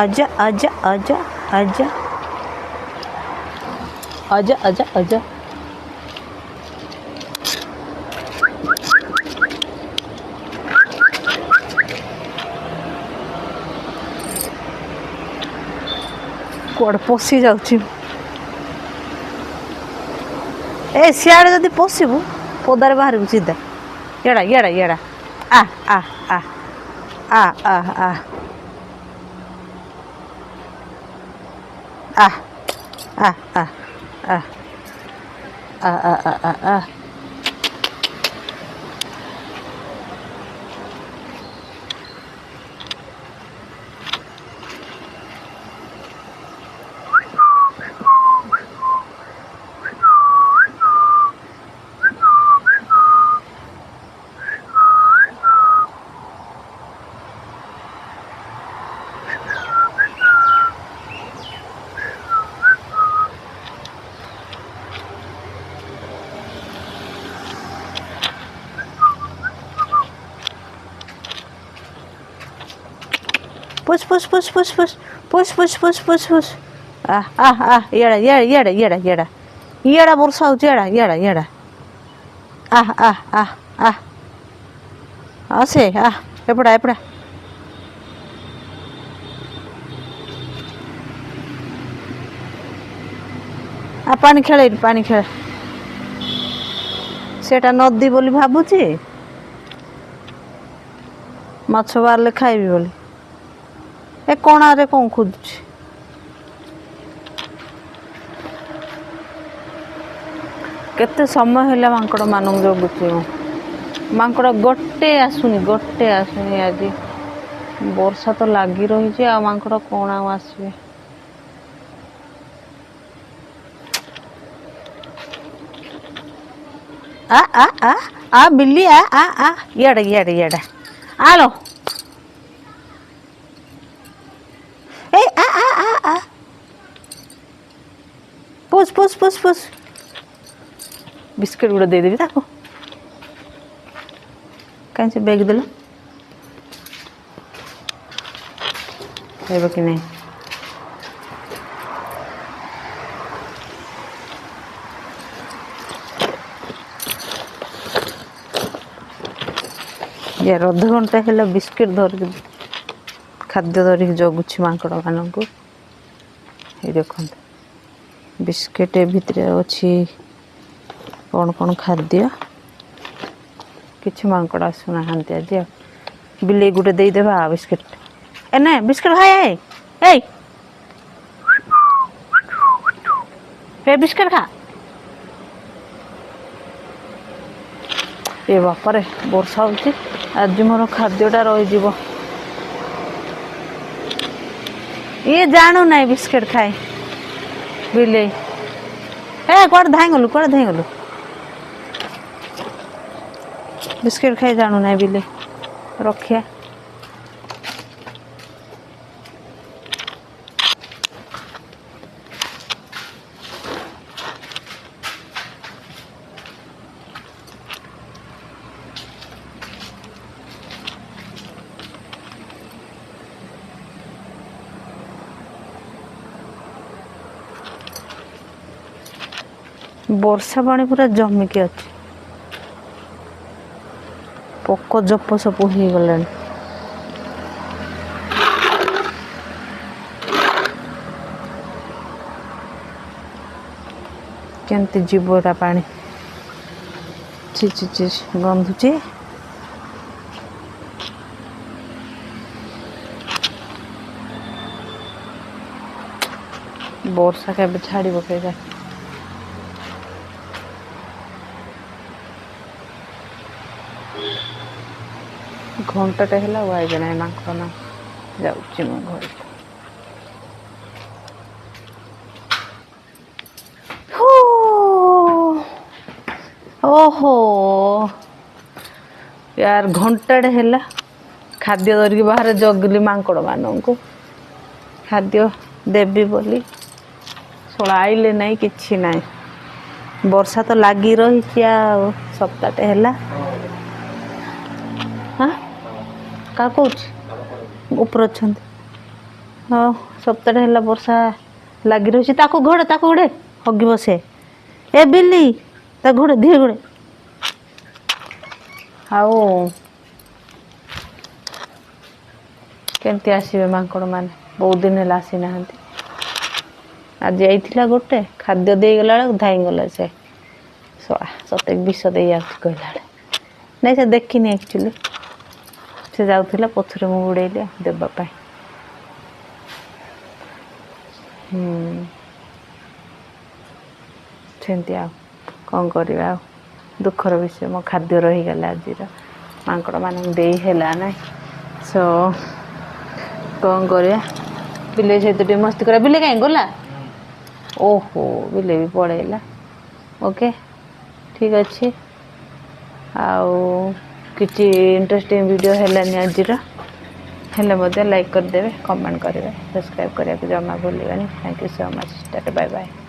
आजा आजा आजा आजा आजा आजा आजा कुआड़े पशि जाऊँ ए सियाड़े जदि पशबू पदार बाहर सीधा येड़ा येड़ा येड़ा आ आ आ आ आ आ आ आ आ आ आ आ आ आ push push push push push push push push push push ah ah ah येड़ा येड़ा येड़ा येड़ा येड़ा येड़ा वर्षा होची येड़ा येड़ा येड़ा ah ah ah ah आसे ah एपड़ा एपड़ा आ पानी खेले पानी खेले सेटा नदी बोली भाबुची माछ बारले खाइबी बोली ए कोणारे कौन खोजुची केते समय हैला मांकड़ मानक जगुची मांकड़ गोटे आसुनी आज वर्षा तो लगी रही आ मांकड़ कौन आसबे आ आ आ आ बिल्ली आ येड़ा येड़ा येड़ा आलो ए आ आ आ आ push push push push biscuit गुड़ा दे देवी ताको कहीं से बैग देलो कि नहीं यार अध घंटा है बिस्किट धरिक खाद्य धरिक जगुची मांकड़ मान को देखो बिस्किट भितर अच्छी कौन कौन खाद्य किसी मांकड़ आसुना आज बिले गुटे देदेबा बिस्किट ए ना बिस्किट खाए हे बिस्किट खा ए बापरे वर्षा होची आज मोर खाद्यटा रही ये जानू ना बिस्किट खाए बिले ए कौन धाई गलु बिस्किट खाई जानू ना बिले रखिया वर्षा पानी पूरा जमिकी अच्छे पोक जप सप हो गला केमती जीवरा पानी ची ची ची गंधुची वर्षा के छाड़ पकड़ा घंटाटे है वाइज ना मांकड़ ना जाऊँ मो घर ओहो यार घंटाटे है खाद्य धरिकी बाहर जगली मांकड़ मान को खाद्य देवी बोली शोला आइले नहीं किछि नहीं वर्षा तो लगी रही सप्ताहटे है हाँ क्या कौच ऊपर अच्छा ହଁ ସପ୍ତାହଟେ ହେଲା ବର୍ଷା ଲାଗି ରହିଛି। ତାକୁ ଘୋଡ଼େ ହଗିବ ସେ। ଏ ବିଲି ତାକୁ ଘୋଡ଼େ ଧୀରେ ଘୋଡ଼େ। ଆଉ କେମିତି ଆସିବେ ମାଙ୍କଡ଼ ମାନେ? ବହୁତ ଦିନ ହେଲା ଆସିନାହାନ୍ତି। ଆଜି ଯାଇଥିଲା ଗୋଟେ ଖାଦ୍ୟ ଦେଇଗଲା ବେଳକୁ ଧାଇଁଗଲା ସେ। ସତେ ବିଷ ଦେଇ ଆସୁଛି କହିଲା ବେଳେ। ନାଇଁ ସେ ଦେଖିନି ଆକ୍ଚୁଆଲି। ସେ ଯାଉଥିଲା ପଛରେ ମୁଁ ଉଡ଼େଇଲି ଦେବା ପାଇଁ। ସେମିତି ଆଉ କ'ଣ କରିବା ଆଉ। ଦୁଃଖର ବିଷୟ ମୋ ଖାଦ୍ୟ ରହିଗଲା ଆଜିର। ମାଙ୍କଡ଼ ମାନଙ୍କୁ ଦେଇ ହେଲା ନାହିଁ। କ'ଣ କରିବା। ବିଲେଇ ସହିତ ଟିକେ ମସ୍ତି କରିବା। ବିଲେଇ କାହିଁ ଗଲା? ଓହୋ ବିଲେଇ ବି ପଳେଇଲା। ଓକେ ଠିକ୍ ଅଛି। ଆଉ କିଛି ଇଣ୍ଟରେଷ୍ଟିଂ ଭିଡ଼ିଓ ହେଲାନି ଆଜିର। ହେଲେ ମଧ୍ୟ ଲାଇକ୍ କରିଦେବେ, କମେଣ୍ଟ କରିବେ, ସବସ୍କ୍ରାଇବ୍ କରିବାକୁ ଜମା ଭୁଲିବେନି। Thank you so much. Tata bye bye.